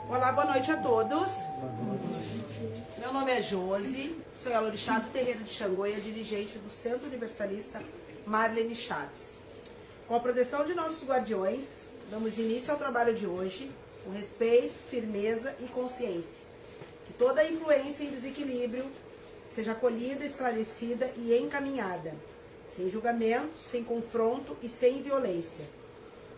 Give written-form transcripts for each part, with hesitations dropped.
Olá, boa noite a todos. Meu nome é Josi, sou Elorixá do Terreiro de Xangô e a dirigente do Centro Universalista Marlene Chaves. Com a proteção de nossos guardiões, damos início ao trabalho de hoje com respeito, firmeza e consciência. Que toda influência em desequilíbrio seja acolhida, esclarecida e encaminhada, sem julgamento, sem confronto e sem violência.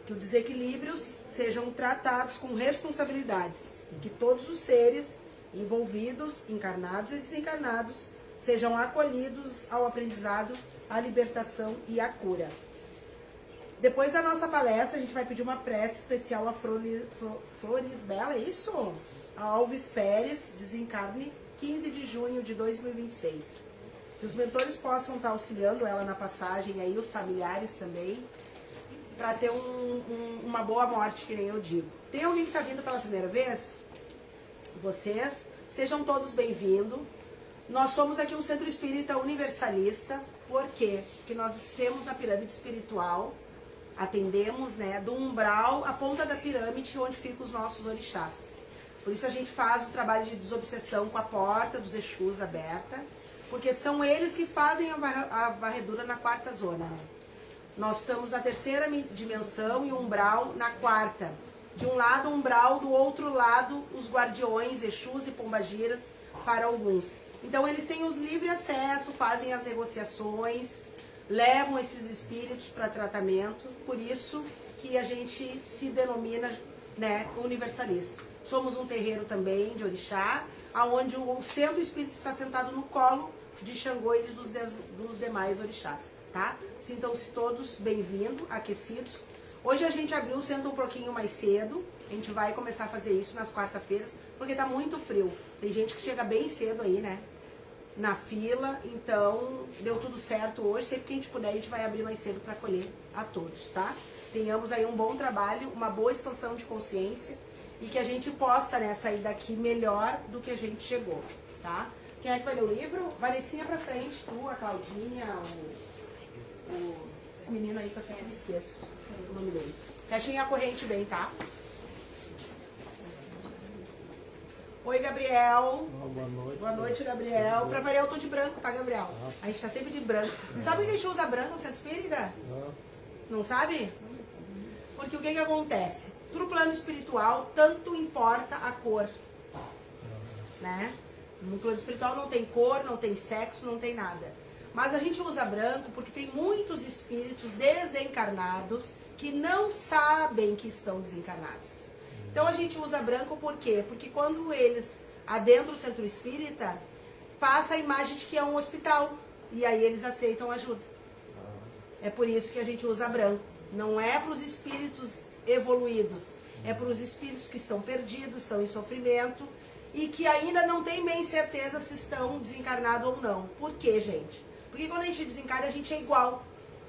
Que os desequilíbrios sejam tratados com responsabilidades e que todos os seres envolvidos, encarnados e desencarnados, sejam acolhidos ao aprendizado, à libertação e à cura. Depois da nossa palestra, a gente vai pedir uma prece especial a Flores Bela, é isso? A Alves Pérez, desencarne, 15 de junho de 2026. Que os mentores possam estar auxiliando ela na passagem aí, os familiares também, para ter uma boa morte, que nem eu digo. Tem alguém que está vindo pela primeira vez? Vocês, sejam todos bem-vindos. Nós somos aqui um Centro Espírita Universalista. Por quê? Porque nós temos na pirâmide espiritual, atendemos, né, do umbral, a ponta da pirâmide, onde ficam os nossos orixás. Por isso a gente faz o trabalho de desobsessão com a porta dos Exus aberta, porque são eles que fazem a varredura na quarta zona, né? Nós estamos na terceira dimensão e umbral na quarta. De um lado, umbral, do outro lado, os guardiões, Exus e Pombagiras, para alguns. Então, eles têm os livre acesso, fazem as negociações, levam esses espíritos para tratamento. Por isso que a gente se denomina, né, universalista. Somos um terreiro também de orixá, onde o centro espírita está sentado no colo de Xangô e dos demais orixás. Tá? Sintam-se todos bem-vindos, aquecidos. Hoje a gente abriu o centro um pouquinho mais cedo. A gente vai começar a fazer isso nas quarta-feiras, porque tá muito frio. Tem gente que chega bem cedo aí, né? Na fila. Então, deu tudo certo hoje. Sempre que a gente puder, a gente vai abrir mais cedo para acolher a todos, tá? Tenhamos aí um bom trabalho, uma boa expansão de consciência e que a gente possa, né, sair daqui melhor do que a gente chegou, tá? Quem é que vai ler o livro? Vanessinha pra frente, tu, a Claudinha, esse menino aí que eu sempre esqueço o nome dele. Fechem a corrente bem, tá? Oi, Gabriel. Boa noite. Boa noite, Gabriel. Pra variar, eu tô de branco, tá, Gabriel? A gente tá sempre de branco. Não sabe por que a gente usa branco no Centro Espírita? Não sabe? Porque o que que acontece? Pro plano espiritual, tanto importa a cor, né? No plano espiritual não tem cor, não tem sexo, não tem nada. Mas a gente usa branco porque tem muitos espíritos desencarnados que não sabem que estão desencarnados. Então a gente usa branco por quê? Porque quando eles adentram o centro espírita, passa a imagem de que é um hospital. E aí eles aceitam ajuda. É por isso que a gente usa branco. Não é para os espíritos evoluídos. É para os espíritos que estão perdidos, estão em sofrimento e que ainda não têm bem certeza se estão desencarnados ou não. Por quê, gente? Porque quando a gente desencarna, a gente é igual.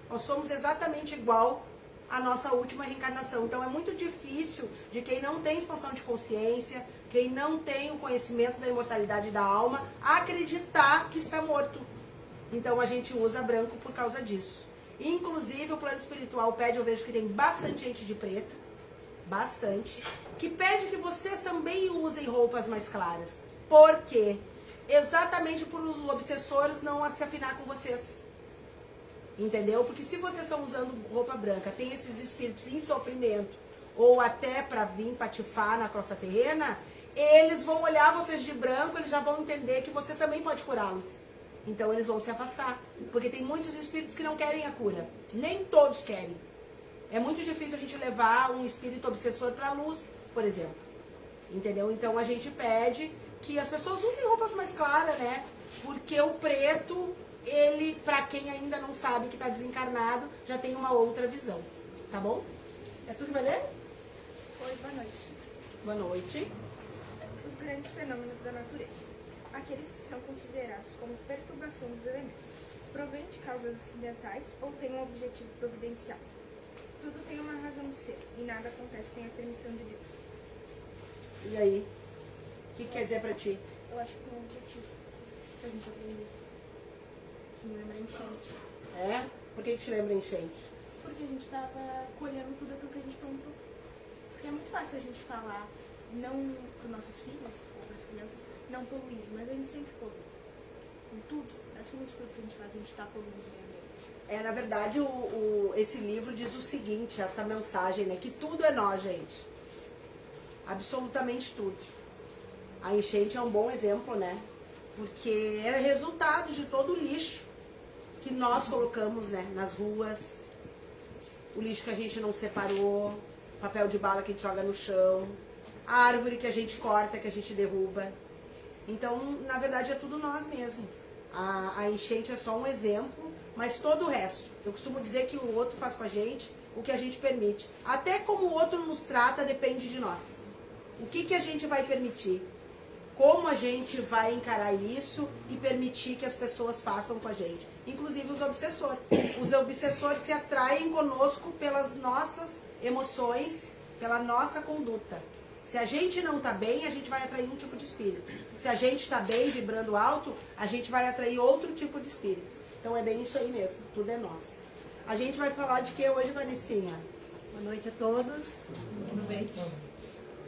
Nós somos exatamente igual à nossa última reencarnação. Então é muito difícil de quem não tem expansão de consciência, quem não tem o conhecimento da imortalidade da alma, acreditar que está morto. Então a gente usa branco por causa disso. Inclusive o plano espiritual pede, eu vejo que tem bastante gente de preto, bastante, que pede que vocês também usem roupas mais claras. Por quê? Exatamente por os obsessores não se afinar com vocês. Entendeu? Porque se vocês estão usando roupa branca, tem esses espíritos em sofrimento, ou até para vir patifar na crosta terrena, eles vão olhar vocês de branco, eles já vão entender que vocês também podem curá-los. Então eles vão se afastar. Porque tem muitos espíritos que não querem a cura. Nem todos querem. É muito difícil a gente levar um espírito obsessor para a luz, por exemplo. Entendeu? Então a gente pede que as pessoas usem roupas mais claras, né? Porque o preto, ele, pra quem ainda não sabe que tá desencarnado, já tem uma outra visão. Tá bom? É tudo que vai ler? Oi, boa noite. Boa noite. Os grandes fenômenos da natureza. Aqueles que são considerados como perturbação dos elementos. Provém de causas acidentais ou têm um objetivo providencial. Tudo tem uma razão de ser e nada acontece sem a permissão de Deus. E aí? O que quer dizer pra ti? Eu acho que tem um objetivo pra gente aprender. Isso me lembra enchente. É? Por que te lembra enchente? Porque a gente tava colhendo tudo aquilo que a gente plantou. Porque é muito fácil a gente falar não para os nossos filhos ou para as crianças não poluírem, mas a gente sempre polui. Com tudo, praticamente tudo que a gente faz, a gente está poluindo o meio ambiente. Na verdade, esse livro diz o seguinte, essa mensagem, né? Que tudo é nós, gente. Absolutamente tudo. A enchente é um bom exemplo, né? Porque é resultado de todo o lixo que nós colocamos, né, nas ruas, o lixo que a gente não separou, papel de bala que a gente joga no chão, a árvore que a gente corta, que a gente derruba. Então, na verdade, é tudo nós mesmos. A enchente é só um exemplo, mas todo o resto. Eu costumo dizer que o outro faz com a gente o que a gente permite. Até como o outro nos trata depende de nós. O que a gente vai permitir? Como a gente vai encarar isso e permitir que as pessoas façam com a gente. Inclusive os obsessores. Os obsessores se atraem conosco pelas nossas emoções, pela nossa conduta. Se a gente não está bem, a gente vai atrair um tipo de espírito. Se a gente está bem, vibrando alto, a gente vai atrair outro tipo de espírito. Então é bem isso aí mesmo, tudo é nós. A gente vai falar de que hoje, Vanicinha? Boa noite a todos, tudo bem?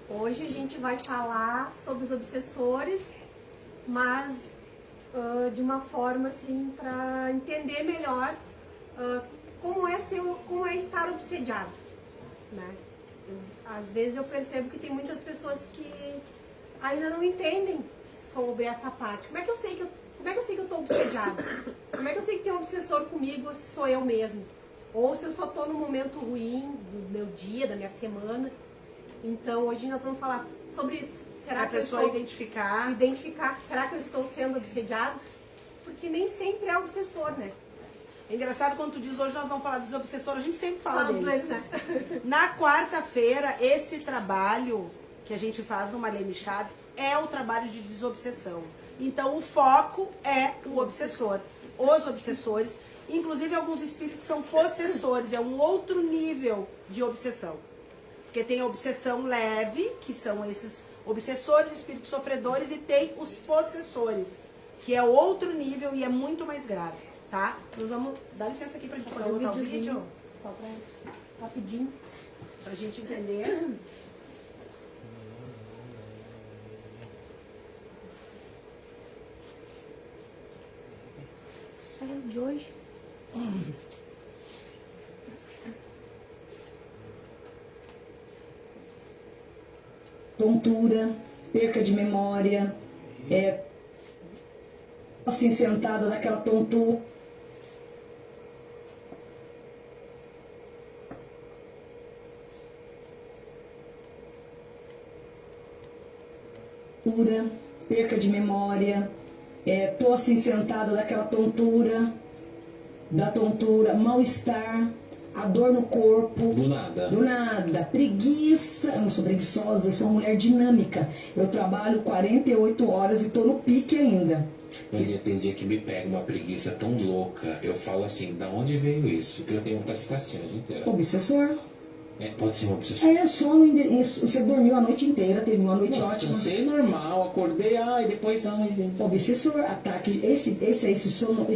Hoje a gente vai falar sobre os obsessores, mas de uma forma assim para entender melhor como é estar obsediado, né? Às vezes eu percebo que tem muitas pessoas que ainda não entendem sobre essa parte. Como é que eu sei que eu estou obsediada? Como é que eu sei que tem um obsessor comigo ou se sou eu mesmo? Ou se eu só estou num momento ruim do meu dia, da minha semana? Então, hoje nós vamos falar sobre isso. Será que a pessoa identificar, será que eu estou sendo obsediado? Porque nem sempre é obsessor, né? É engraçado quando tu diz hoje nós vamos falar dos obsessores, a gente sempre fala Fala deles. né? Na quarta-feira, esse trabalho que a gente faz no Marlene Chaves é o trabalho de desobsessão. Então, o foco é o obsessor. Os obsessores, inclusive alguns espíritos são possessores, é um outro nível de obsessão. Porque tem a obsessão leve, que são esses obsessores, espíritos sofredores, e tem os possessores, que é outro nível e é muito mais grave, tá? Nós vamos... Dá licença aqui pra gente poder botar o vídeo. Só pra rapidinho. Pra gente entender. É de hoje. Tontura, perca de memória, assim sentado naquela tontura. Perca de memória, tô assim sentado daquela tontura, mal-estar, a dor no corpo. Do nada. Preguiça. Eu não sou preguiçosa, eu sou uma mulher dinâmica. Eu trabalho 48 horas e tô no pique ainda. Tem dia que me pega uma preguiça tão louca. Eu falo assim, da onde veio isso? Que eu tenho vontade de ficar assim a noite inteira. Obsessor. Pode ser um obsessor. Sono. Você dormiu a noite inteira, teve uma noite ótima. Descansei normal, acordei, e depois, gente. Obsessor, ataque. Esse sono,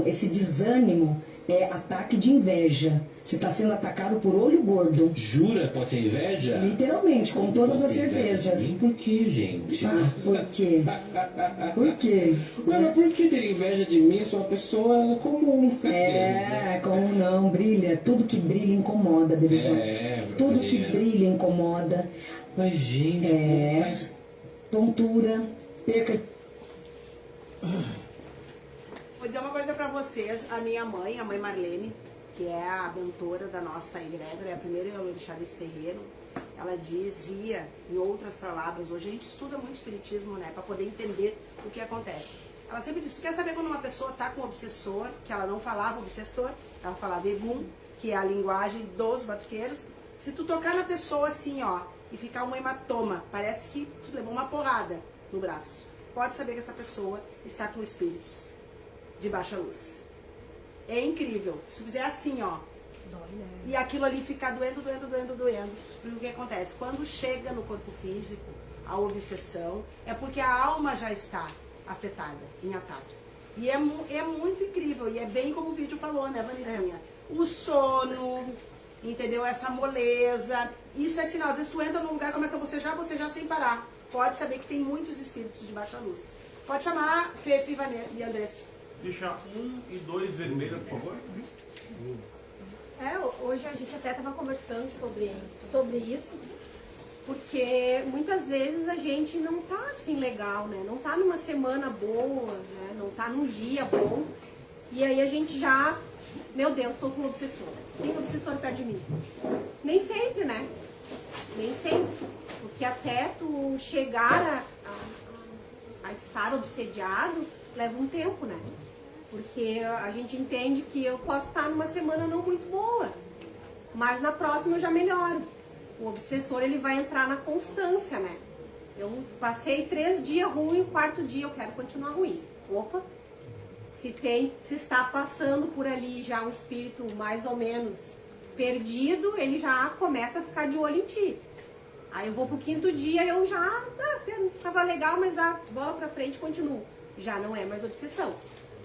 esse desânimo é ataque de inveja. Você está sendo atacado por olho gordo. Jura? Pode ser inveja? Literalmente, com todas as certezas. Por que, gente? Por quê? Por quê? Mas por que ter inveja de mim? Eu sou uma pessoa comum. Como não, brilha. Tudo que brilha incomoda, beleza? Tudo que brilha incomoda. Mas, gente, tontura, perca. Vou dizer uma coisa pra vocês. A minha mãe, a mãe Marlene, que é a mentora da nossa egrégora, é a primeira orixá desse terreiro, ela dizia, em outras palavras, hoje a gente estuda muito espiritismo, né, pra poder entender o que acontece. Ela sempre diz, tu quer saber quando uma pessoa tá com obsessor, que ela não falava obsessor, ela falava egum, que é a linguagem dos batuqueiros. Se tu tocar na pessoa assim, e ficar um hematoma, parece que tu levou uma porrada no braço, pode saber que essa pessoa está com espíritos de baixa luz. É incrível. Se tu fizer assim, Dói, né? e aquilo ali ficar doendo. O que acontece? Quando chega no corpo físico, a obsessão, é porque a alma já está afetada, em ataque. E é muito incrível, e é bem como o vídeo falou, né, Vanicinha? O sono, entendeu? Essa moleza. Isso é sinal. Às vezes tu entra num lugar, começa a bocejar sem parar. Pode saber que tem muitos espíritos de baixa luz. Pode chamar Fefe e Andressa. Deixa 1 e 2 vermelha, por favor. Hoje a gente até estava conversando sobre isso, porque muitas vezes a gente não tá assim legal, né? Não tá numa semana boa, né? Não tá num dia bom. E aí a gente já, meu Deus, estou com um obsessor. Tem um obsessor perto de mim. Nem sempre, né? Nem sempre. Porque até tu chegar a estar obsediado, leva um tempo, né? Porque a gente entende que eu posso estar numa semana não muito boa, mas na próxima eu já melhoro. O obsessor, ele vai entrar na constância, né? Eu passei 3 dias ruim, o 4º dia eu quero continuar ruim. Opa! Se está passando por ali já um espírito mais ou menos perdido, ele já começa a ficar de olho em ti. Aí eu vou pro 5º dia, eu já, tava legal, mas a bola pra frente continuo. Já não é mais obsessão.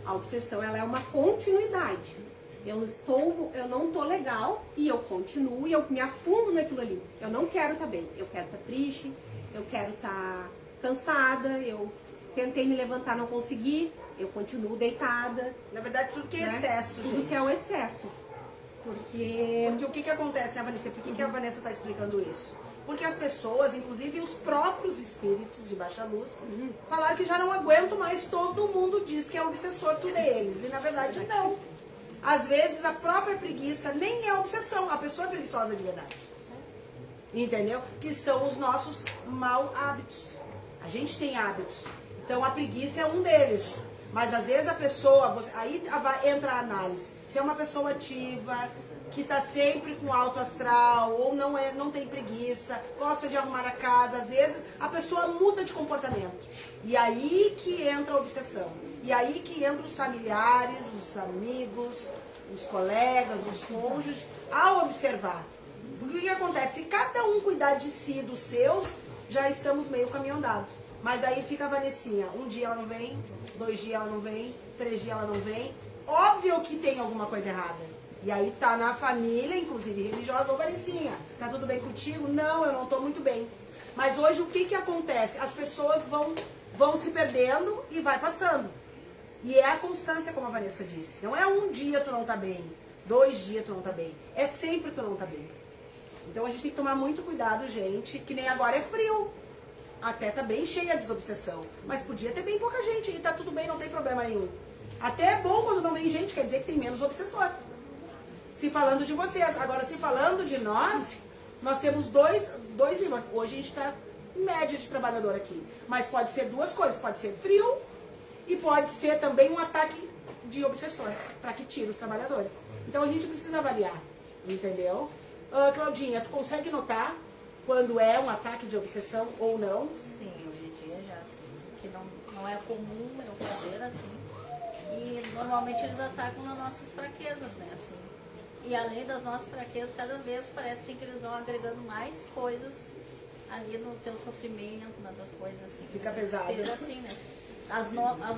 A obsessão, ela é uma continuidade. Eu não tô legal e eu continuo e eu me afundo naquilo ali. Eu não quero estar bem, eu quero estar triste, eu quero estar cansada, eu tentei me levantar, não consegui, eu continuo deitada. Na verdade, tudo que é excesso, tudo gente. que é o excesso. Porque o que acontece, né, Vanessa? Por que a Vanessa está explicando isso? Porque as pessoas, inclusive os próprios espíritos de baixa luz, falaram que já não aguentam mais, todo mundo diz que é obsessor tudo deles. E na verdade não. Às vezes a própria preguiça nem é obsessão, a pessoa é preguiçosa de verdade. Entendeu? Que são os nossos mau hábitos. A gente tem hábitos. Então a preguiça é um deles. Mas às vezes a pessoa, aí entra a análise. Se é uma pessoa ativa, que está sempre com alto astral, ou não tem preguiça, gosta de arrumar a casa, às vezes a pessoa muda de comportamento. E aí que entra a obsessão. E aí que entram os familiares, os amigos, os colegas, os cônjuges, ao observar. Porque o que acontece? Se cada um cuidar de si, dos seus, já estamos meio caminho andado. Mas daí fica a Vanessinha, um dia ela não vem, 2 dias ela não vem, 3 dias ela não vem. Óbvio que tem alguma coisa errada. E aí tá na família, inclusive religiosa, ô Vanessinha, tá tudo bem contigo? Não, eu não tô muito bem. Mas hoje o que acontece? As pessoas vão se perdendo e vai passando. E é a constância, como a Vanessa disse. Não é um dia tu não tá bem, 2 dias tu não tá bem. É sempre tu não tá bem. Então a gente tem que tomar muito cuidado, gente, que nem agora é frio. Até tá bem cheia a desobsessão. Mas podia ter bem pouca gente e tá tudo bem, não tem problema nenhum. Até é bom quando não vem gente, quer dizer que tem menos obsessor. Se falando de vocês. Agora, se falando de nós temos dois níveis. Hoje a gente está em média de trabalhador aqui. Mas pode ser 2 coisas. Pode ser frio e pode ser também um ataque de obsessor, para que tire os trabalhadores. Então a gente precisa avaliar, entendeu? Claudinha, tu consegue notar quando é um ataque de obsessão ou não? Sim, hoje em dia já assim, que não é comum eu fazer assim. E normalmente eles atacam nas nossas fraquezas, né, assim. E além das nossas fraquezas, cada vez parece assim que eles vão agregando mais coisas ali no teu sofrimento, nas tuas coisas assim. Fica pesado. Seja assim, né? As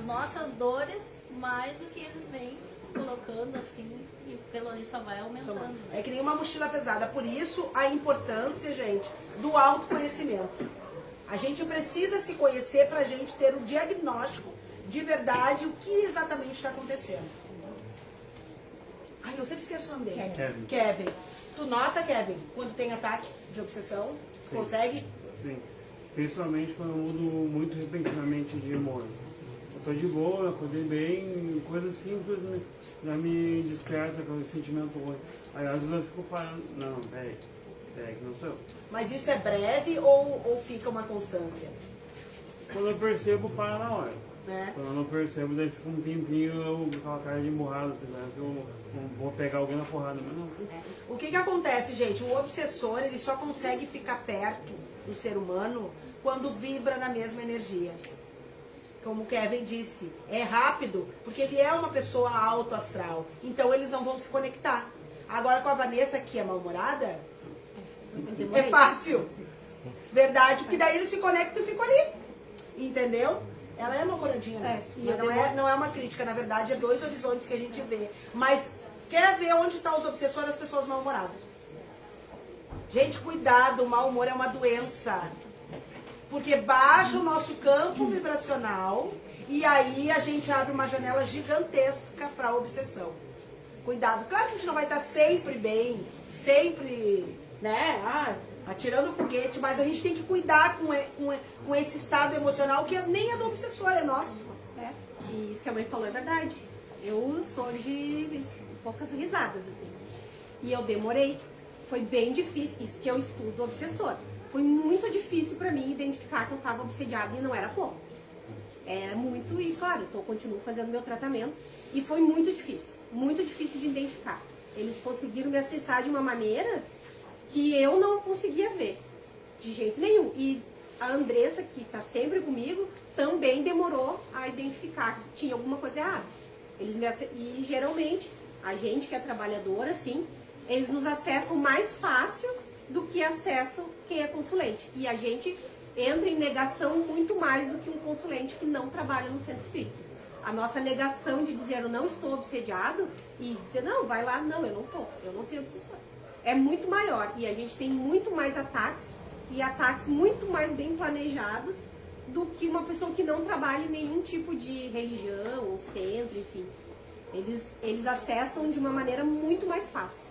nossas dores, mais o que eles vêm colocando assim, e pelo isso só vai aumentando. Né? É que nem uma mochila pesada. Por isso a importância, gente, do autoconhecimento. A gente precisa se conhecer para a gente ter um diagnóstico de verdade, o que exatamente está acontecendo. Ai, eu sempre esqueço o nome dele. Kevin. Tu nota, Kevin, quando tem ataque de obsessão? Sim. Consegue? Sim. Principalmente quando eu mudo muito repentinamente de humor. Eu tô de boa, eu acordei bem, coisas simples já me desperta com esse sentimento ruim. Aí às vezes eu fico parando. Não, peraí, que não sou eu. Mas isso é breve ou fica uma constância? Quando eu percebo, para na hora. Né? Quando eu não percebo, daí fica um tempinho eu com aquela cara de emburrado, assim, parece que eu vou pegar alguém na porrada, mas não. O que acontece, gente? O obsessor, ele só consegue ficar perto do ser humano quando vibra na mesma energia. Como o Kevin disse, é rápido, porque ele é uma pessoa alto astral. Então eles não vão se conectar. Agora com a Vanessa, que é mal-humorada, é fácil. Verdade, porque daí eles se conectam e ficam ali. Entendeu? Ela é mal-humoradinha, né? Mas não é uma crítica, na verdade, é 2 horizontes que a gente vê. Mas quer ver onde estão os obsessores, as pessoas mal-humoradas. Gente, cuidado, o mau humor é uma doença. Porque baixa o nosso campo vibracional e aí a gente abre uma janela gigantesca para obsessão. Cuidado. Claro que a gente não vai estar sempre bem, sempre, né, atirando foguete, mas a gente tem que cuidar com esse estado emocional que nem é do obsessor, é nosso. É. E isso que a mãe falou é verdade. Eu sou de poucas risadas, assim. E eu demorei. Foi bem difícil. Isso que eu estudo obsessor. Foi muito difícil pra mim identificar que eu estava obsediada e não era pouco. Era muito, e claro, eu continuo fazendo meu tratamento. E foi muito difícil de identificar. Eles conseguiram me acessar de uma maneira que eu não conseguia ver, de jeito nenhum. E a Andressa, que está sempre comigo, também demorou a identificar que tinha alguma coisa errada. E geralmente, a gente que é trabalhadora, assim, eles nos acessam mais fácil do que acesso quem é consulente. E a gente entra em negação muito mais do que um consulente que não trabalha no centro espírita. A nossa negação de dizer eu não estou obsediado e dizer não, vai lá, não, eu não tenho obsessão. É muito maior e a gente tem muito mais ataques e ataques muito mais bem planejados do que uma pessoa que não trabalha em nenhum tipo de religião ou centro, enfim. Eles acessam de uma maneira muito mais fácil.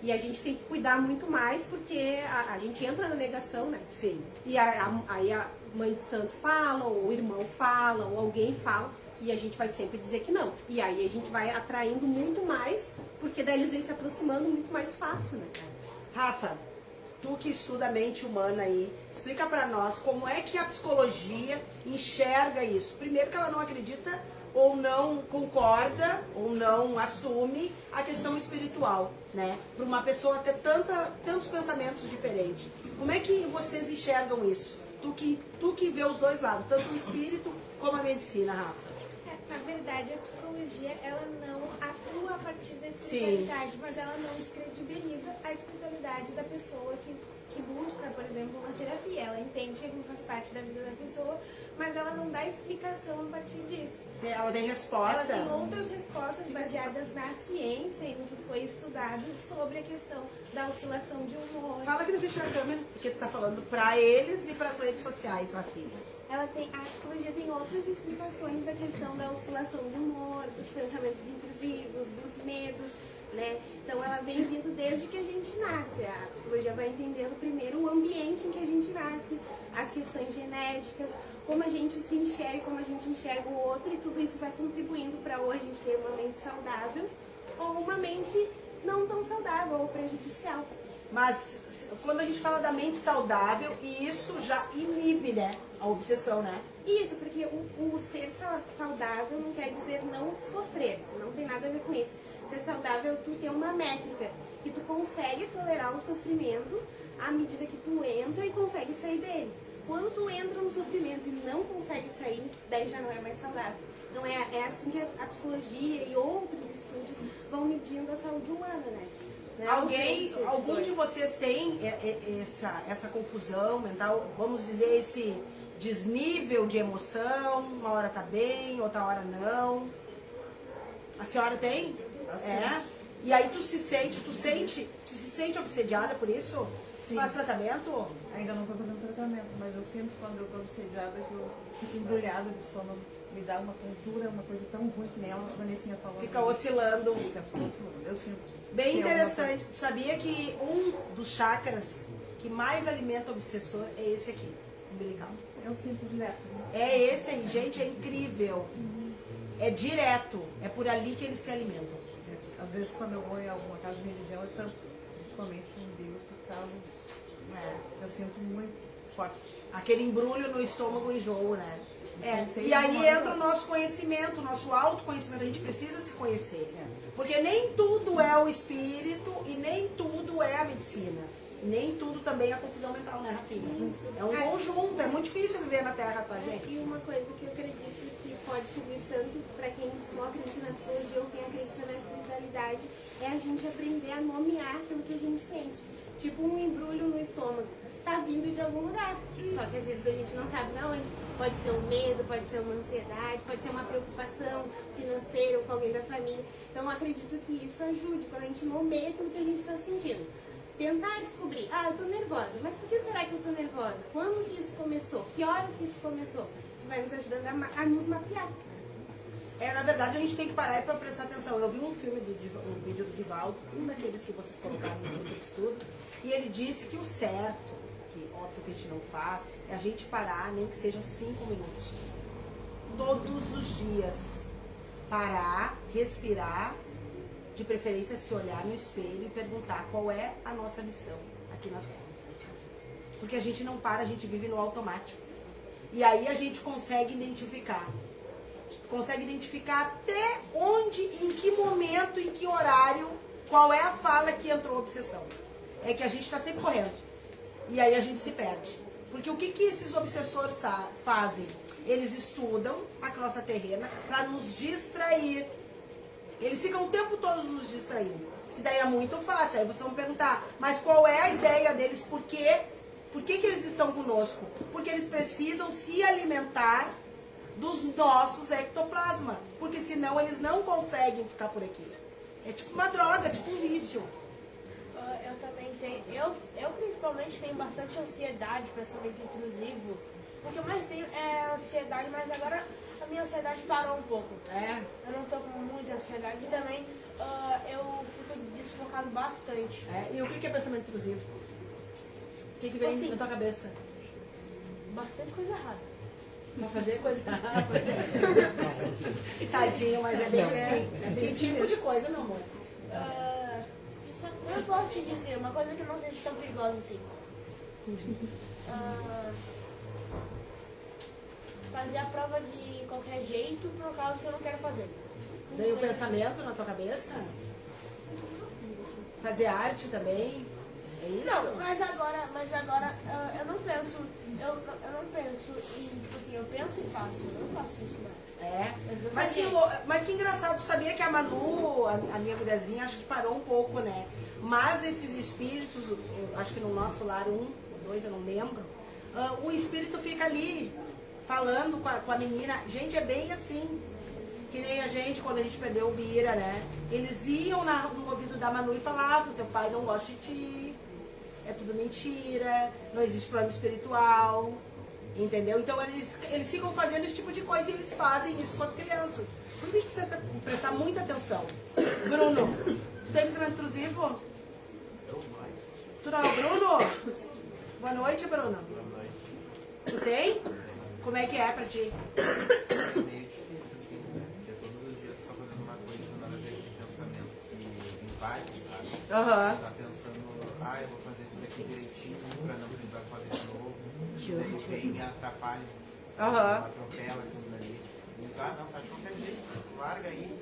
E a gente tem que cuidar muito mais porque a gente entra na negação, né? Sim. E aí a mãe de santo fala, ou o irmão fala, ou alguém fala, e a gente vai sempre dizer que não. E aí a gente vai atraindo muito mais, porque daí eles vêm se aproximando muito mais fácil, né? Rafa, tu que estuda a mente humana aí, explica pra nós como é que a psicologia enxerga isso. Primeiro que ela não acredita ou não concorda, ou não assume a questão espiritual, né? Para uma pessoa ter tantos pensamentos diferentes. Como é que vocês enxergam isso? Tu que vê os dois lados, tanto o espírito como a medicina, Rafa. Na verdade, a psicologia, ela não atua a partir da espiritualidade, mas ela não descredibiliza a espiritualidade da pessoa que busca, por exemplo, uma terapia. Ela entende que aquilo faz parte da vida da pessoa, mas ela não dá explicação a partir disso. Ela tem resposta. Ela tem outras respostas baseadas na ciência e no que foi estudado sobre a questão da oscilação de humor. Fala aqui no frente da câmera, porque tu tá falando pra eles e pras redes sociais, Rafinha. A psicologia tem outras explicações da questão da oscilação do humor, dos pensamentos intrusivos, dos medos, né? Então ela vem vindo desde que a gente nasce. A psicologia vai entendendo primeiro o ambiente em que a gente nasce, as questões genéticas, como a gente se enxerga, como a gente enxerga o outro, e tudo isso vai contribuindo para hoje a gente ter uma mente saudável ou uma mente não tão saudável ou prejudicial. Mas quando a gente fala da mente saudável, isso já inibe, né, a obsessão, né? Isso, porque o ser saudável não quer dizer não sofrer, não tem nada a ver com isso. Ser saudável, tu tem uma métrica, e tu consegue tolerar o sofrimento à medida que tu entra e consegue sair dele. Quando tu entra no sofrimento e não consegue sair, daí já não é mais saudável. Então é assim que a psicologia e outros estudos vão medindo a saúde humana, né? Algum de vocês tem essa confusão mental, vamos dizer, esse desnível de emoção, uma hora tá bem, outra hora não? A senhora tem? É? E aí tu se sente obsediada por isso? Sim. Faz tratamento? Ainda não estou fazendo tratamento, mas eu sinto quando eu estou obsediada que eu fico embrulhada de estômago. Me dá uma tontura, uma coisa tão ruim que nem a Vanessinha falou. Fica oscilando. Fica oscilando, eu sinto. Bem interessante. Sabia que um dos chakras que mais alimenta o obsessor é esse aqui, umbilical. Eu sinto direto. É esse aí, gente, é incrível. É direto, é por ali que eles se alimentam. Às vezes quando eu vou em alguma casa de religião, eu tanto, principalmente no Deus, por causa disso. Eu sinto muito forte. Aquele embrulho no estômago enjoo, né? Tem E aí uma entra o nosso conhecimento, o nosso autoconhecimento. A gente precisa se conhecer. Porque nem tudo é o espírito e nem tudo é a medicina. Nem tudo também é a confusão mental, né, Rafinha? É um conjunto, é muito difícil viver na Terra, tá, gente? E uma coisa que eu acredito que pode servir tanto para quem só acredita na psicologia ou quem acredita na espiritualidade é a gente aprender a nomear aquilo que a gente sente. Tipo um embrulho no estômago. Tá vindo de algum lugar. Só que às vezes a gente não sabe de onde. Pode ser um medo, pode ser uma ansiedade, pode ser uma preocupação financeira ou com alguém da família. Então eu acredito que isso ajude quando a gente nomeia aquilo que a gente está sentindo. tentar descobrir, eu tô nervosa, mas por que será que eu tô nervosa? Quando que isso começou? Que horas que isso começou? Isso vai nos ajudando a nos mapear. Na verdade, a gente tem que parar para prestar atenção. Eu vi um vídeo do Divaldo, um daqueles que vocês colocaram no grupo de estudo, e ele disse que o certo, que óbvio que a gente não faz, é a gente parar, nem que seja 5 minutos. Todos os dias. Parar, respirar, de preferência se olhar no espelho e perguntar qual é a nossa missão aqui na Terra. Porque a gente não para, a gente vive no automático. E aí a gente consegue identificar. Consegue identificar até onde, em que momento, em que horário, qual é a fala que entrou a obsessão. É que a gente está sempre correndo. E aí a gente se perde. Porque o que esses obsessores fazem? Eles estudam a nossa terrena para nos distrair. Eles ficam o tempo todo nos distraindo. E daí é muito fácil. Aí vocês vão perguntar, mas qual é a ideia deles? Por que eles estão conosco? Porque eles precisam se alimentar dos nossos ectoplasma. Porque senão eles não conseguem ficar por aqui. É tipo uma droga, tipo um vício. Eu também tenho. Eu principalmente tenho bastante ansiedade, pensamento intrusivo. O que eu mais tenho é ansiedade, mas agora a minha ansiedade parou um pouco. Eu não tô com muita ansiedade e também eu fico desfocado bastante. E o que é pensamento intrusivo? O que vem na tua cabeça? Bastante coisa errada. Pra fazer coisa errada. Tadinho, mas é bem assim. Que tipo de coisa, meu amor? Eu posso te dizer uma coisa que não seja tão perigosa assim. Fazer a prova de qualquer jeito por causa que eu não quero fazer. Veio o pensamento na tua cabeça? Fazer arte também? É isso? Não, mas agora eu não penso em, tipo assim, eu penso e faço, eu não faço isso mais. Mas que engraçado, sabia que a Manu, a minha mulherzinha, acho que parou um pouco, né? Mas esses espíritos, eu acho que no nosso lar, 1 ou 2, eu não lembro, o espírito fica ali, falando com a menina. Gente, é bem assim, que nem a gente, quando a gente perdeu o Bira, né? Eles iam no ouvido da Manu e falavam, teu pai não gosta de ti, é tudo mentira, não existe plano espiritual, entendeu? Então eles ficam fazendo esse tipo de coisa e eles fazem isso com as crianças. Por isso a gente precisa prestar muita atenção. Bruno, tu tem pensamento intrusivo? Tu não é o Bruno? Boa noite, Bruno. Boa noite. Tu tem? Como é que é pra ti? É meio difícil, assim, né? Porque todos os dias você tá fazendo uma coisa nada a ver com pensamento que invade, sabe? Você tá pensando, eu vou fazer isso daqui direitinho pra não precisar fazer de novo. Daí vem e atrapalha. Atropela aquilo dali. Diz, não, faz de qualquer jeito. Larga aí,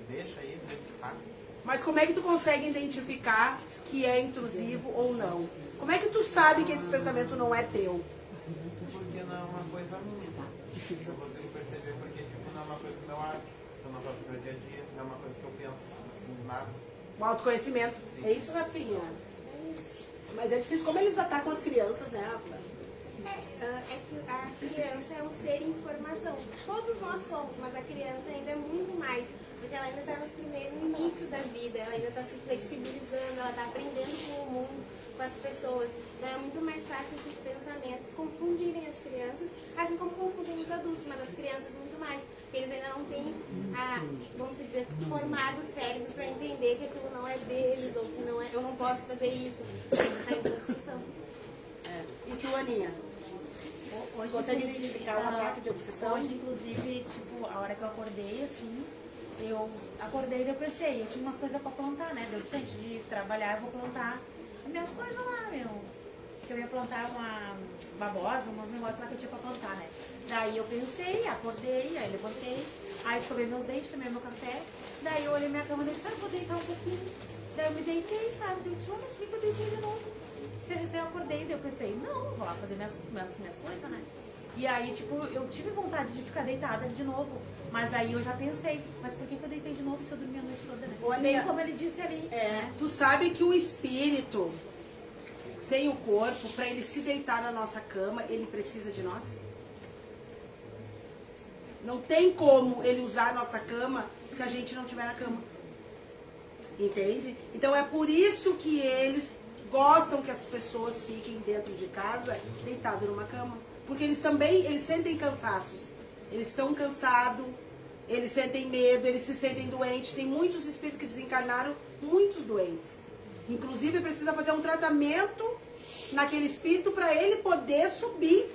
deixa aí, do jeito que faz. Mas como é que tu consegue identificar que é intrusivo ou não? Como é que tu sabe que esse pensamento não é teu? Porque não é uma coisa minha. Eu consigo perceber porque não é uma coisa do meu hábito. Eu não faço no meu dia a dia, não é uma coisa que eu penso, assim, nada. O autoconhecimento. Sim. É isso, Rafinha? É isso. Mas é difícil. Como eles atacam as crianças, né, Rafa? É que a criança é um ser em formação. Todos nós somos, mas a criança ainda é muito mais. Porque ela ainda está no início da vida, ela ainda está se flexibilizando, ela está aprendendo com o mundo, com as pessoas. Então é muito mais fácil esses pensamentos confundirem as crianças, assim como confundem os adultos, mas as crianças muito mais. Porque eles ainda não têm, vamos dizer, formado o cérebro para entender que aquilo não é deles, ou que não é, eu não posso fazer isso. Está em construção. E tu, Aninha? Hoje, consegue identificar um ataque de obsessão? Hoje, inclusive, tipo, a hora que eu acordei, assim, eu acordei e eu pensei, eu tinha umas coisas pra plantar, né? Eu disse, antes de trabalhar, eu vou plantar as minhas coisas lá, que eu ia plantar uma babosa, uns negócios lá que eu tinha pra plantar, né? Daí eu pensei, acordei, aí levantei, aí escovei meus dentes, tomei meu café, daí eu olhei minha cama e disse, vou deitar um pouquinho. Daí eu me deitei, sabe? Eu disse, olha, por que eu deitei de novo? Eu acordei e eu pensei, não, vou lá fazer minhas coisas, né? E aí, tipo, eu tive vontade de ficar deitada de novo. Mas aí eu já pensei, mas por que eu deitei de novo se eu dormi a noite toda, né? Bem como ele disse ali. Tu sabe que o espírito, sem o corpo, para ele se deitar na nossa cama, ele precisa de nós? Não tem como ele usar a nossa cama se a gente não estiver na cama. Entende? Então é por isso que eles gostam que as pessoas fiquem dentro de casa, deitadas numa cama. Porque eles sentem cansaços. Eles estão cansados, eles sentem medo, eles se sentem doentes. Tem muitos espíritos que desencarnaram, muitos doentes. Inclusive, precisa fazer um tratamento naquele espírito para ele poder subir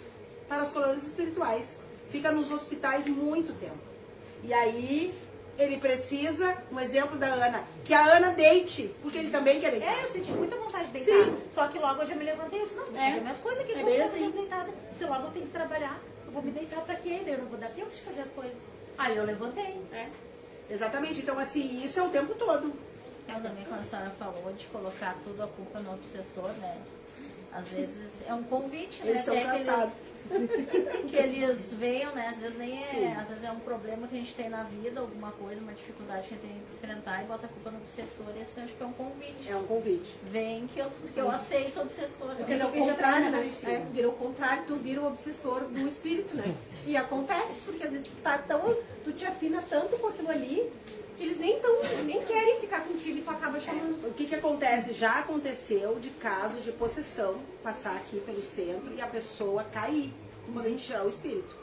para as colônias espirituais. Fica nos hospitais muito tempo. E aí, ele precisa, um exemplo da Ana, que a Ana deite, porque ele também quer deitar. Eu senti muita vontade de deitar. Sim. Só que logo eu já me levantei e disse, não, vou fazer minhas coisas aqui, É não bem vou assim. ficar deitada. Se logo eu tenho que trabalhar, eu vou me deitar pra quê? Eu não vou dar tempo de fazer as coisas. Aí eu levantei. Exatamente, então assim, isso é o tempo todo. Eu também, quando a senhora falou de colocar tudo a culpa no obsessor, né? Às vezes é um convite, Eles né? estão Até cansados. que eles venham, né? Às vezes nem Sim. é, às vezes é um problema que a gente tem na vida, alguma coisa, uma dificuldade que a gente tem que enfrentar e bota a culpa no obsessor. Esse eu acho que é um convite. É um convite. Vem que eu aceito o obsessor. Porque é o contrário, né? Vira o contrário, tu vira o obsessor do espírito, né? E acontece, porque às vezes tu te afina tanto com aquilo ali, que eles nem querem ficar contigo e tu acaba chamando. O que acontece? Já aconteceu de casos de possessão passar aqui pelo centro e a pessoa cair quando a gente tirar o espírito.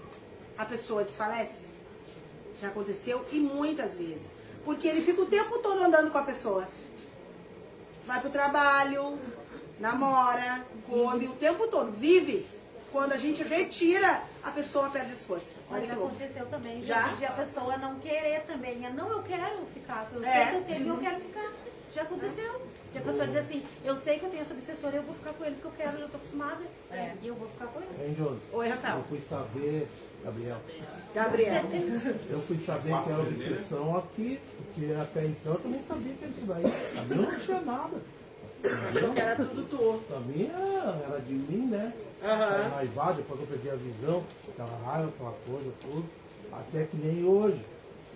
A pessoa desfalece. Já aconteceu e muitas vezes. Porque ele fica o tempo todo andando com a pessoa. Vai pro trabalho, namora, come o tempo todo, vive. Quando a gente retira, a pessoa perde as forças. Olha Mas que louco. aconteceu também, Já? de a pessoa não querer também. Não, eu quero ficar, eu É. sei que eu tenho e eu quero ficar. Já aconteceu. De a pessoa dizer assim, eu sei que eu tenho esse obsessor, eu vou ficar com ele porque eu quero, eu já tô acostumada. E eu vou ficar com ele. Hein, Josi? Oi, Rafael. Eu fui saber, Gabriel. Gabriel. Eu fui saber que era obsessão aqui, porque até então eu não sabia que era isso daí. Pra mim não tinha nada. Achou que era tudo tu. Pra mim era de mim, né? Aham. Raivado, depois eu perdi a visão, aquela raiva, aquela coisa, tudo. Até que nem hoje.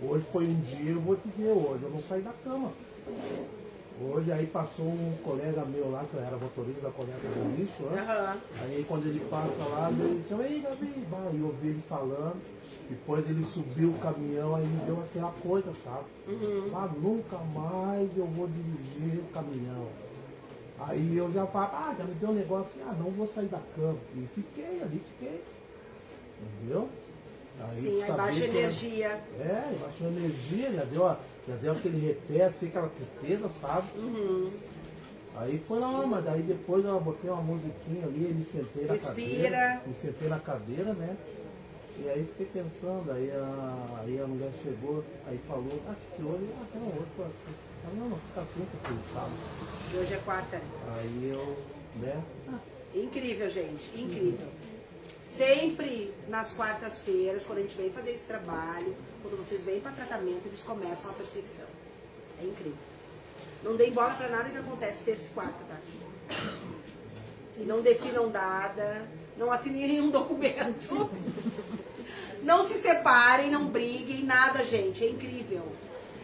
Hoje foi um dia, eu vou te dizer, hoje eu não saí da cama. Hoje aí passou um colega meu lá, que eu era motorista da colega do lixo, né? Aham. Aí quando ele passa lá, ele chama, ei Gabi, vai, eu ouvi ele falando, depois ele subiu o caminhão, aí me deu aquela coisa, sabe? Ah, nunca mais eu vou dirigir o caminhão. Aí eu já falo, já me deu um negócio assim, não vou sair da cama. E fiquei ali, entendeu? Sim, aí baixa energia. Baixou energia, já deu aquele repé, assim, aquela tristeza, sabe? Aí foi lá, mas daí depois eu botei uma musiquinha ali, me sentei na cadeira. Me sentei na cadeira, né? E aí fiquei pensando, aí a mulher chegou, aí falou, que hoje, não, hoje foi assim. Não, fica assim que tudo, sabe? E hoje é quarta. Aí eu, né? Incrível, gente, incrível. Sempre nas quartas-feiras, quando a gente vem fazer esse trabalho, quando vocês vêm para tratamento, eles começam a perseguição. É incrível. Não deem bola para nada que acontece terça e quarta, tá? Não definam data, não assinem nenhum documento. Não se separem, não briguem, nada, gente. É incrível.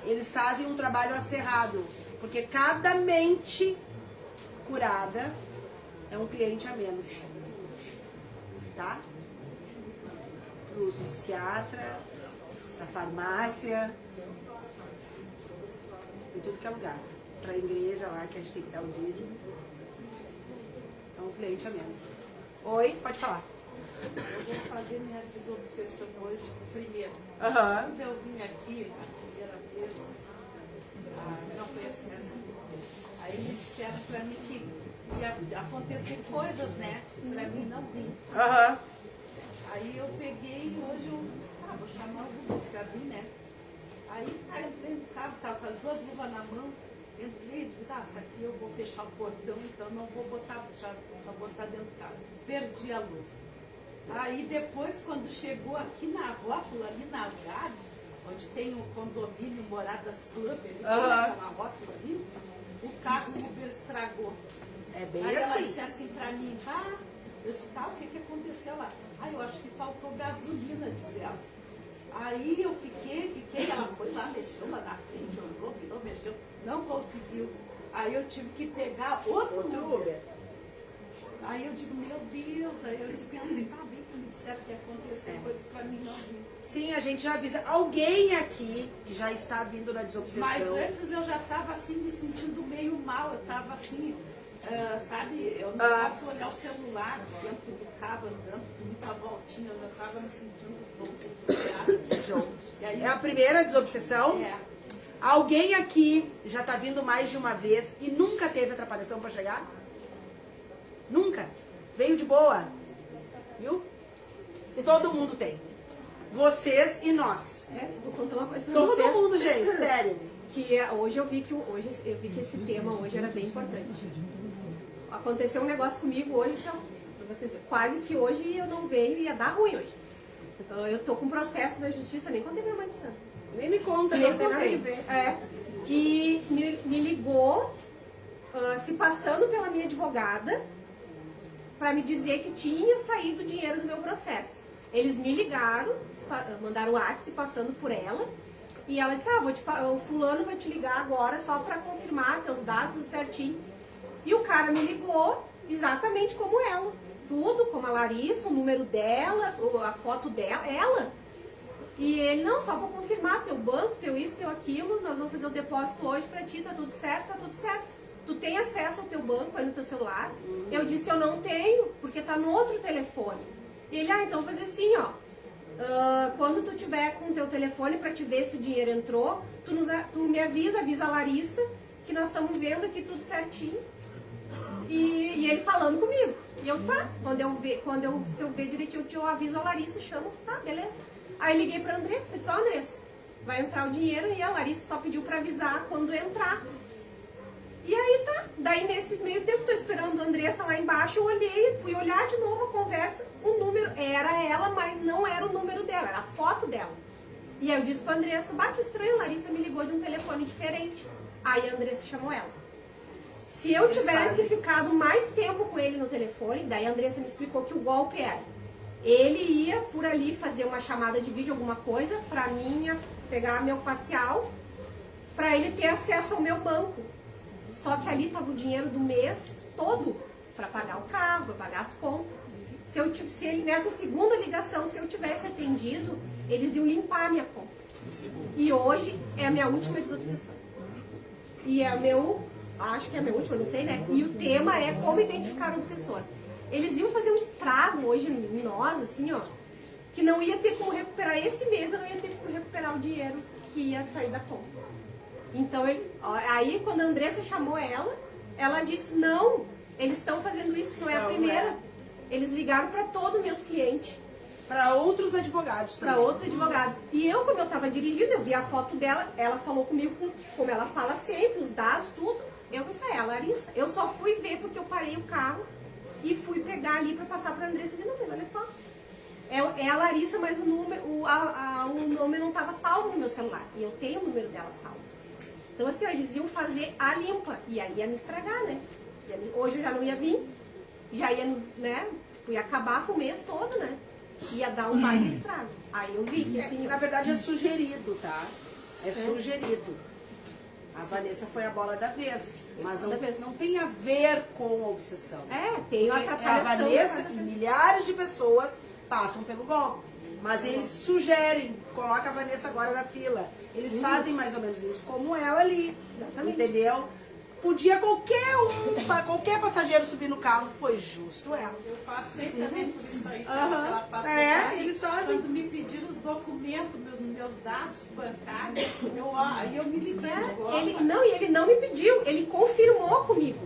Eles fazem um trabalho acerrado, porque cada mente curada é um cliente a menos. Tá? Para o psiquiatra, para a farmácia, em tudo que é lugar. Para a igreja lá, que a gente tem que dar o dízimo. É um cliente a menos. Oi, pode falar. Eu vou fazer minha desobsessão hoje primeiro. Aham. Quando eu vim aqui a primeira vez, não foi assim. Aí me disseram pra mim que ia acontecer coisas, né? Pra mim não vir. Aham. Aí eu peguei e hoje eu vou chamar o Google pra vir, né? Aí eu entrei no carro, tava com as duas luvas na mão. Entrei e digo, isso aqui eu vou fechar o portão, então não vou botar, já vou botar dentro do carro. Perdi a luva. Aí depois, quando chegou aqui na rótula, ali na Algarve, onde tem o condomínio Moradas Club, ali, na rótula ali, o carro Uber estragou. É bem aí ela assim. disse assim pra mim, eu disse, o que aconteceu lá? Eu acho que faltou gasolina, diz ela. Aí eu fiquei, ela foi lá, mexeu lá na frente, olhou, virou, mexeu, não conseguiu. Aí eu tive que pegar outro Uber. Aí eu digo, meu Deus, aí eu pensei, bem que me disseram que ia acontecer coisa pra mim não vir. Sim, a gente já avisa. Alguém aqui que já está vindo na desobsessão. Mas antes eu já estava assim, me sentindo meio mal, eu estava assim, Sabe, eu não posso olhar o celular dentro do carro, andando, muita voltinha, eu já estava me sentindo É a primeira desobsessão? É. Alguém aqui já tá vindo mais de uma vez e nunca teve atrapalhação para chegar? Nunca? Veio de boa? Viu? Todo mundo tem. Vocês e nós. Vou contar uma coisa pra Todo vocês. Todo mundo, gente, sério. Que hoje eu vi que esse tema hoje era bem importante. Aconteceu um negócio comigo hoje, então, pra vocês verem, quase que hoje eu não veio e ia dar ruim hoje. Então eu tô com processo da justiça, nem contei minha mãe de santo. Nem me conta, nem não tem nada a ver. Que me ligou, se passando pela minha advogada, para me dizer que tinha saído dinheiro do meu processo. Eles me ligaram, mandaram o WhatsApp se passando por ela, e ela disse, o fulano vai te ligar agora só para confirmar teus dados, tudo certinho. E o cara me ligou exatamente como ela. Tudo, como a Larissa, o número dela, a foto dela, ela. E ele, não, só para confirmar teu banco, teu isso, teu aquilo, nós vamos fazer o depósito hoje para ti, tá tudo certo. Tu tem acesso ao teu banco aí no teu celular? Eu disse, eu não tenho, porque tá no outro telefone. E ele, então vou fazer assim, ó. Quando tu tiver com o teu telefone para te ver se o dinheiro entrou, tu me avisa a Larissa, que nós estamos vendo aqui tudo certinho. E ele falando comigo. E eu, tá, se eu ver direitinho, eu aviso a Larissa, chamo, tá, beleza. Aí liguei pra Andressa, disse, Andressa, vai entrar o dinheiro, e a Larissa só pediu pra avisar quando entrar. E aí tá, daí nesse meio tempo, tô esperando a Andressa lá embaixo, eu olhei, fui olhar de novo a conversa, o número era ela, mas não era o número dela, era a foto dela. E aí eu disse pra Andressa, que estranho, a Larissa me ligou de um telefone diferente. Aí a Andressa chamou ela. Se eu tivesse ficado mais tempo com ele no telefone, daí a Andressa me explicou que o golpe era. Ele ia por ali fazer uma chamada de vídeo, alguma coisa, pra mim pegar meu facial, pra ele ter acesso ao meu banco. Só que ali tava o dinheiro do mês todo, pra pagar o carro, pra pagar as contas. Nessa segunda ligação, se eu tivesse atendido, eles iam limpar a minha conta. E hoje é a minha última desobsessão. E é acho que é a minha última, não sei, né? E o tema é como identificar o obsessor. Eles iam fazer um estrago hoje em nós, assim, ó, que não ia ter como recuperar esse mês, eu não ia ter como recuperar o dinheiro que ia sair da conta. Então, aí quando a Andressa chamou ela disse, não, eles estão fazendo isso, não é a primeira. Eles ligaram para todos os meus clientes. Para outros advogados também. Para outros advogados. E eu, como eu estava dirigindo, eu vi a foto dela, ela falou comigo, como ela fala sempre, os dados, tudo. Eu pensei, a Larissa. Eu só fui ver porque eu parei o carro e fui pegar ali para passar para a Andressa. Eu falei, não, olha só. É a Larissa, mas o nome não estava salvo no meu celular. E eu tenho o número dela salvo. Então, assim, eles iam fazer a limpa. E aí ia me estragar, né? Hoje eu já não ia vir. Já ia ia acabar com o mês todo, né? Ia dar um baile estrago. Aí eu vi que assim... Na verdade é sugerido, tá? É sugerido. A Vanessa foi a bola da vez. Mas não tem a ver com a obsessão. Tem uma atrapalhação. A Vanessa e milhares de pessoas passam pelo golpe. Mas eles sugerem, coloca a Vanessa agora na fila. Eles fazem mais ou menos isso, como ela ali. Exatamente. Entendeu? Podia qualquer passageiro subir no carro, foi justo ela. Eu passei também por isso aí. Ela passou, eles fazem. Quando me pediram os documentos, meus dados bancários, aí eu me liguei. Ele não me pediu, ele confirmou comigo.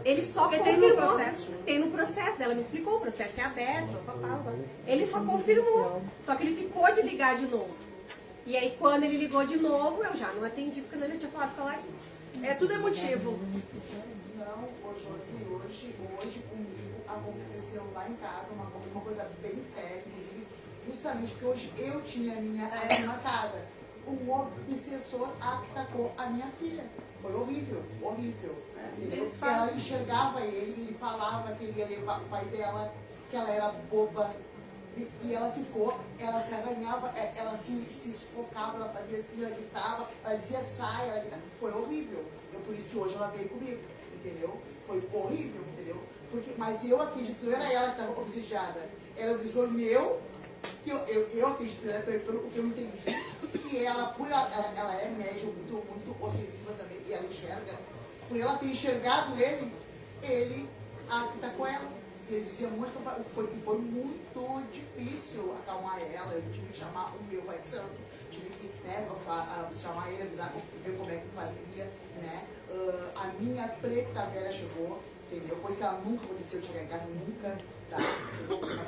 Ele só confirmou. Tem no processo. Tem no processo, ela me explicou, o processo é aberto, ele só confirmou. Só que ele ficou de ligar de novo. E aí quando ele ligou de novo, eu já não atendi, porque eu já tinha falado com a Larissa. Tudo é motivo. Não, hoje comigo aconteceu lá em casa uma coisa bem séria, inclusive, justamente porque hoje eu tinha a minha marcada. Um obsessor atacou a minha filha. Foi horrível. Ela enxergava ele falava que ele ia levar o pai dela, que ela era boba. E ela se arranhava, ela se sufocava, ela fazia assim, ela gritava, ela dizia sai, ela gritava. Foi horrível. Por isso que hoje ela veio comigo, entendeu? Foi horrível, entendeu? Mas eu acredito, não era ela que estava obsediada, era o obsessor meu, que eu acredito, né, pelo que eu entendi, que ela é médium muito obsessiva também, e ela enxerga, por ela ter enxergado ele, ele tá com ela. Ele dizia muito, foi muito difícil acalmar ela. Eu tive que chamar o meu pai santo, tive que chamar ele, avisar, ver como é que fazia, né? A minha preta velha chegou, entendeu? Coisa que ela nunca aconteceu de chegar em casa, nunca, tá?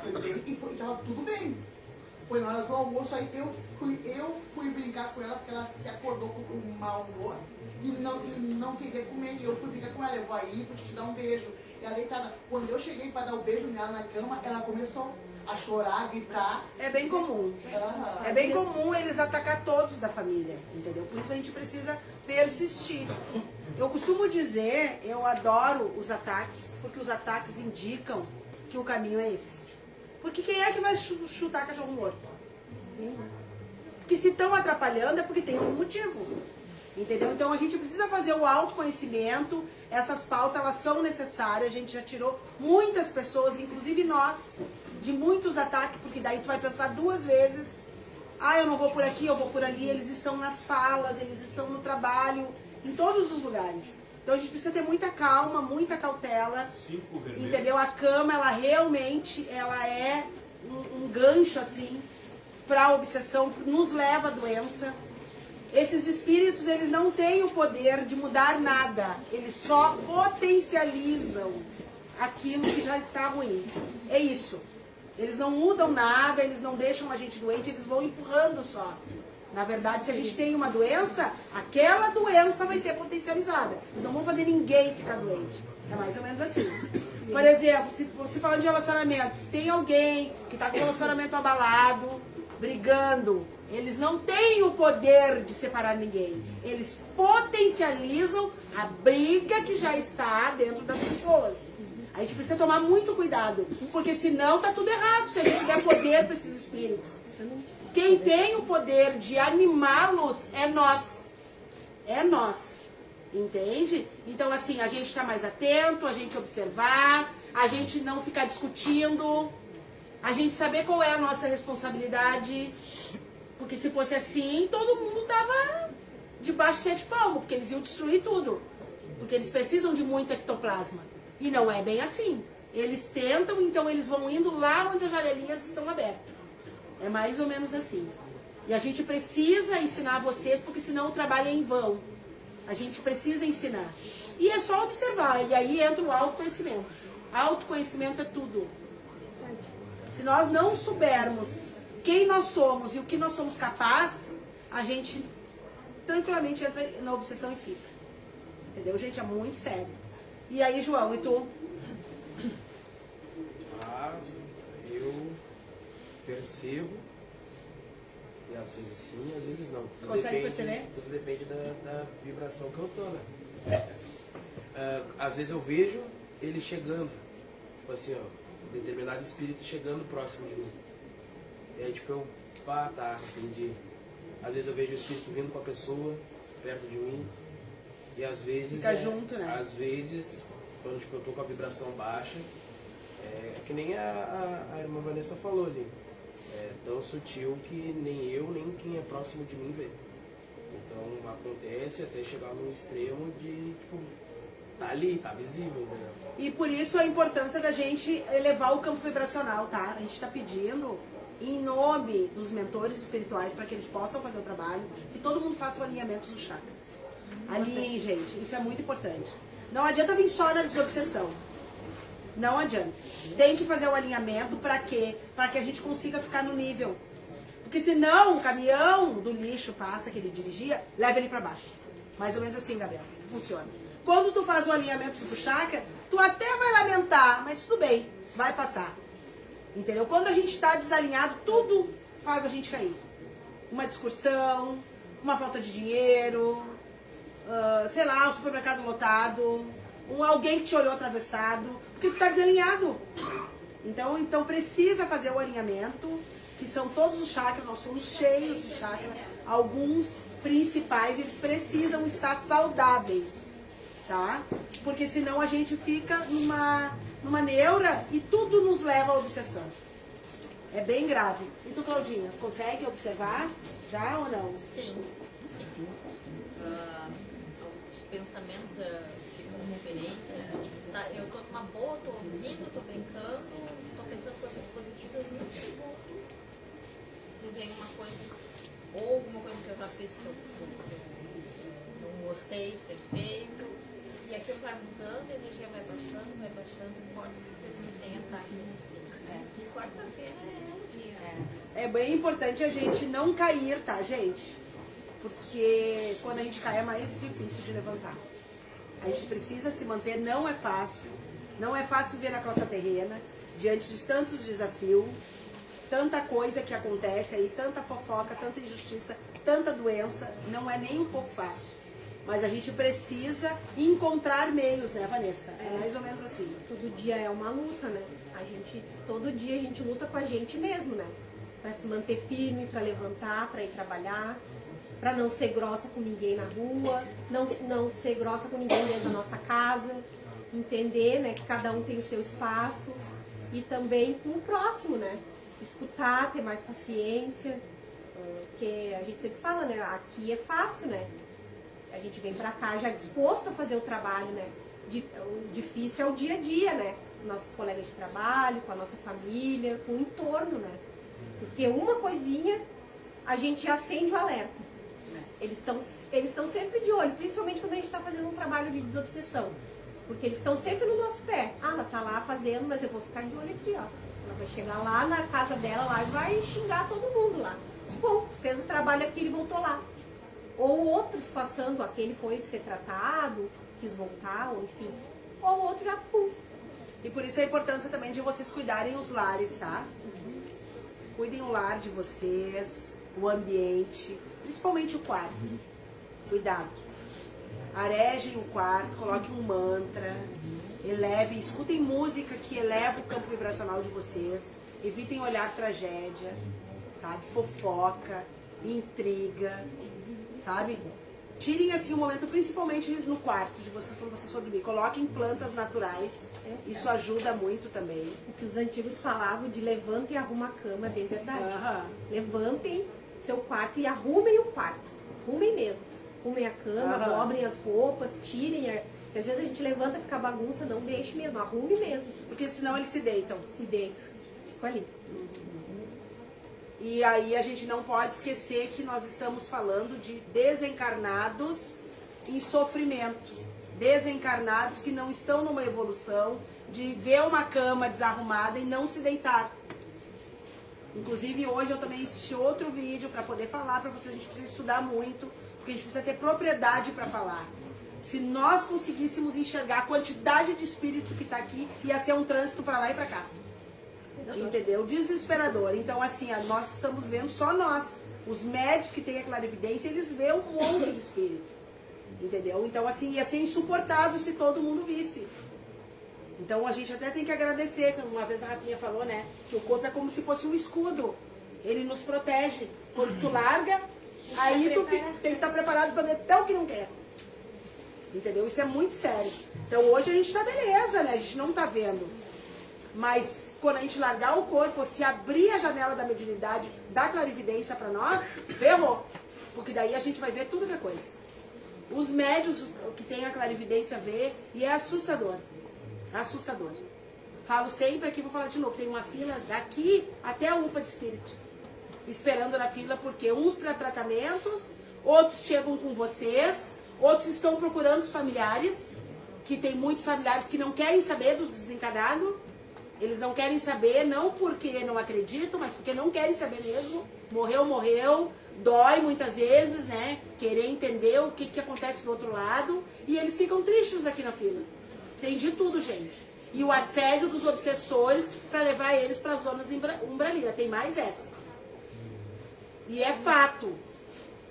Foi bem, e tava tudo bem. Foi na hora do almoço, aí eu fui brincar com ela, porque ela se acordou com um mau humor e não queria comer. E eu fui brincar com ela, eu vou aí, vou te dar um beijo. E ela deitada. Quando eu cheguei para dar o beijo nela na cama, ela começou a chorar, a gritar. É bem comum. É bem comum eles atacar todos da família, entendeu? Por isso a gente precisa persistir. Eu costumo dizer, eu adoro os ataques, porque os ataques indicam que o caminho é esse. Porque quem é que vai chutar cachorro morto? Porque se estão atrapalhando é porque tem um motivo. Entendeu? Então a gente precisa fazer o autoconhecimento. Essas pautas, elas são necessárias. A gente já tirou muitas pessoas, inclusive nós, de muitos ataques, porque daí tu vai pensar duas vezes. Ah, eu não vou por aqui, eu vou por ali. Eles estão nas falas, eles estão no trabalho, em todos os lugares. Então a gente precisa ter muita calma, muita cautela. Entendeu? A cama, ela realmente, ela é um gancho, assim, para a obsessão, nos leva à doença. Esses espíritos, eles não têm o poder de mudar nada. Eles só potencializam aquilo que já está ruim. É isso. Eles não mudam nada, eles não deixam a gente doente, eles vão empurrando só. Na verdade, se a gente tem uma doença, aquela doença vai ser potencializada. Eles não vão fazer ninguém ficar doente. É mais ou menos assim. Por exemplo, se você falando de relacionamento, se tem alguém que está com o relacionamento abalado, brigando, eles não têm o poder de separar ninguém. Eles potencializam a briga que já está dentro das pessoas. A gente precisa tomar muito cuidado, porque senão tá tudo errado, se a gente der poder para esses espíritos. Quem tem o poder de animá-los é nós. É nós. Entende? Então, assim, a gente está mais atento, a gente observar, a gente não ficar discutindo, a gente saber qual é a nossa responsabilidade. Porque se fosse assim, todo mundo tava debaixo de 7 palmos, porque eles iam destruir tudo. Porque eles precisam de muito ectoplasma. E não é bem assim. Eles tentam, então eles vão indo lá onde as janelinhas estão abertas. É mais ou menos assim. E a gente precisa ensinar vocês, porque senão o trabalho é em vão. A gente precisa ensinar. E é só observar. E aí entra o autoconhecimento. Autoconhecimento é tudo. Se nós não soubermos quem nós somos e o que nós somos capazes, a gente tranquilamente entra na obsessão e fica. Entendeu, gente? É muito sério. E aí, João, e tu? Eu percebo, e às vezes sim, às vezes não. Consegue perceber? Tudo depende da vibração que eu tô, né? Às vezes eu vejo ele chegando, tipo assim, ó, determinado espírito chegando próximo de mim. E aí, tipo, eu, tá, entendi. Às vezes eu vejo o espírito vindo com a pessoa, perto de mim. E às vezes... Fica junto, né? Às vezes, quando tipo, eu tô com a vibração baixa, que nem a irmã Vanessa falou ali. É tão sutil que nem eu, nem quem é próximo de mim vê. Então, acontece até chegar num extremo de, tipo, tá ali, tá visível, entendeu? E por isso a importância da gente elevar o campo vibracional, tá? A gente tá pedindo... em nome dos mentores espirituais, para que eles possam fazer o trabalho, que todo mundo faça o alinhamento dos chakras. Alinhem, gente, isso é muito importante. Não adianta vir só na desobsessão. Não adianta. Tem que fazer o alinhamento para quê? Para que a gente consiga ficar no nível. Porque senão o caminhão do lixo passa, que ele dirigia, leva ele para baixo. Mais ou menos assim, Gabriel, funciona. Quando tu faz o alinhamento do chakra, tu até vai lamentar, mas tudo bem, vai passar. Entendeu? Quando a gente está desalinhado, tudo faz a gente cair. Uma discussão, uma falta de dinheiro, sei lá, um supermercado lotado, alguém que te olhou atravessado, porque tu está desalinhado. Então precisa fazer o alinhamento, que são todos os chakras, nós somos cheios de chakras, alguns principais, eles precisam estar saudáveis, tá? Porque senão a gente fica numa neura e tudo nos leva à obsessão. É bem grave. E tu, Claudinha, consegue observar já ou não? Sim. Os pensamentos ficam referentes eu tô numa boa, tô rindo, tô brincando, tô pensando coisas positivas, e no segundo me vem uma coisa, ou alguma coisa que eu já fiz que eu não gostei de ter feito, e aquilo vai mudando, a energia vai baixando, pode ser que tenha ataque assim. E quarta-feira é um dia. É bem importante a gente não cair, tá, gente? Porque quando a gente cai é mais difícil de levantar. A gente precisa se manter, não é fácil. Não é fácil viver na classe terrena, diante de tantos desafios, tanta coisa que acontece aí, tanta fofoca, tanta injustiça, tanta doença, não é nem um pouco fácil. Mas a gente precisa encontrar meios, né, Vanessa? É mais ou menos assim. Todo dia é uma luta, né? Todo dia a gente luta com a gente mesmo, né? Pra se manter firme, pra levantar, pra ir trabalhar, pra não ser grossa com ninguém na rua, não ser grossa com ninguém dentro da nossa casa, entender, né, que cada um tem o seu espaço e também com o próximo, né? Escutar, ter mais paciência, porque a gente sempre fala, né? Aqui é fácil, né? A gente vem pra cá já disposto a fazer o trabalho, né? O difícil é o dia a dia, né? Nossos colegas de trabalho, com a nossa família, com o entorno, né? Porque uma coisinha a gente acende o alerta. Eles estão sempre de olho, principalmente quando a gente está fazendo um trabalho de desobsessão. Porque eles estão sempre no nosso pé. Ah, ela tá lá fazendo, mas eu vou ficar de olho aqui, ó. Ela vai chegar lá na casa dela lá e vai xingar todo mundo lá. Bom, fez o trabalho aqui, ele voltou lá. Ou outros passando, aquele foi de ser tratado, quis voltar, ou enfim. Ou o outro já pum. E por isso a importância também de vocês cuidarem os lares, tá? Cuidem o lar de vocês, o ambiente, principalmente o quarto. Cuidado. Arejem o quarto, coloquem um mantra, elevem, escutem música que eleva o campo vibracional de vocês, evitem olhar tragédia, sabe? Fofoca, intriga, sabe? Tirem assim um momento, principalmente no quarto de vocês, quando vocês for dormir. Coloquem plantas naturais, isso ajuda muito também. O que os antigos falavam de levantem e arruma a cama é bem verdade. Levantem seu quarto e arrumem o quarto. Arrumem mesmo. Arrumem a cama, dobrem as roupas, tirem. Porque às vezes a gente levanta e fica bagunça, não deixe mesmo, arrume mesmo. Porque senão eles se deitam. Se deitam. Fico ali. E aí a gente não pode esquecer que nós estamos falando de desencarnados em sofrimento. Desencarnados que não estão numa evolução de ver uma cama desarrumada e não se deitar. Inclusive hoje eu também assisti outro vídeo para poder falar para vocês. A gente precisa estudar muito, porque a gente precisa ter propriedade para falar. Se nós conseguíssemos enxergar a quantidade de espírito que está aqui, ia ser um trânsito para lá e para cá. Entendeu? Desesperador. Então, assim, nós estamos vendo só nós. Os médicos que têm a clarividência, eles veem um monte de espírito. Entendeu? Então, assim, ia ser insuportável se todo mundo visse. Então, a gente até tem que agradecer, como uma vez a Rafinha falou, né? Que o corpo é como se fosse um escudo. Ele nos protege. Quando tu larga, aí tu tem que estar preparado para ver até o que não quer. Entendeu? Isso é muito sério. Então, hoje a gente tá beleza, né? A gente não tá vendo. Mas quando a gente largar o corpo, se abrir a janela da mediunidade, da clarividência para nós, ferrou. Porque daí a gente vai ver tudo que é coisa. Os médios que têm a clarividência vê e é assustador. Assustador. Falo sempre aqui, vou falar de novo, tem uma fila daqui até a UPA de espírito. Esperando na fila, porque uns para tratamentos, outros chegam com vocês, outros estão procurando os familiares, que tem muitos familiares que não querem saber dos desencarnados. Eles não querem saber, não porque não acreditam, mas porque não querem saber mesmo. Morreu, morreu. Dói muitas vezes, né? Querer entender o que acontece do outro lado. E eles ficam tristes aqui na fila. Tem de tudo, gente. E o assédio dos obsessores para levar eles para as zonas umbralinas. Tem mais essa. E é fato.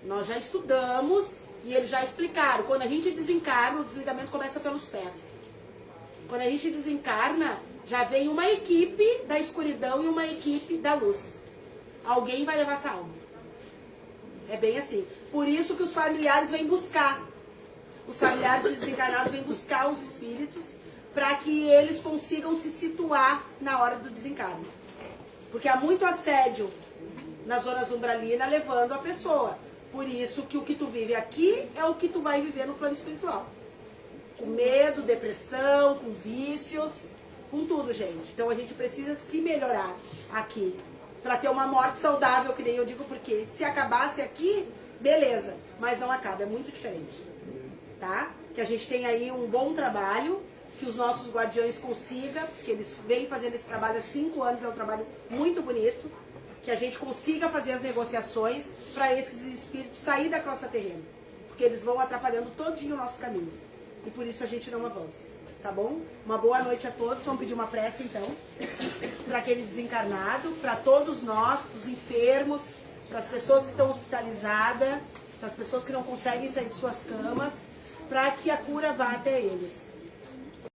Nós já estudamos e eles já explicaram. Quando a gente desencarna, o desligamento começa pelos pés. Quando a gente desencarna, já vem uma equipe da escuridão e uma equipe da luz. Alguém vai levar essa alma. É bem assim. Por isso que os familiares vêm buscar. Os familiares desencarnados vêm buscar os espíritos para que eles consigam se situar na hora do desencarne. Porque há muito assédio nas zonas umbralinas levando a pessoa. Por isso que o que tu vive aqui é o que tu vai viver no plano espiritual. com medo, depressão, com vícios, com tudo, gente. Então a gente precisa se melhorar aqui, para ter uma morte saudável, que nem eu digo, porque se acabasse aqui, beleza, mas não acaba, é muito diferente, tá? Que a gente tenha aí um bom trabalho, que os nossos guardiões consigam, que eles vêm fazendo esse trabalho há 5 anos, é um trabalho muito bonito, que a gente consiga fazer as negociações para esses espíritos sair da crosta terrena, porque eles vão atrapalhando todinho o nosso caminho, e por isso a gente não avança, tá bom? Uma boa noite a todos, vamos pedir uma prece então, para aquele desencarnado, para todos nós, para os enfermos, para as pessoas que estão hospitalizadas, para as pessoas que não conseguem sair de suas camas, para que a cura vá até eles.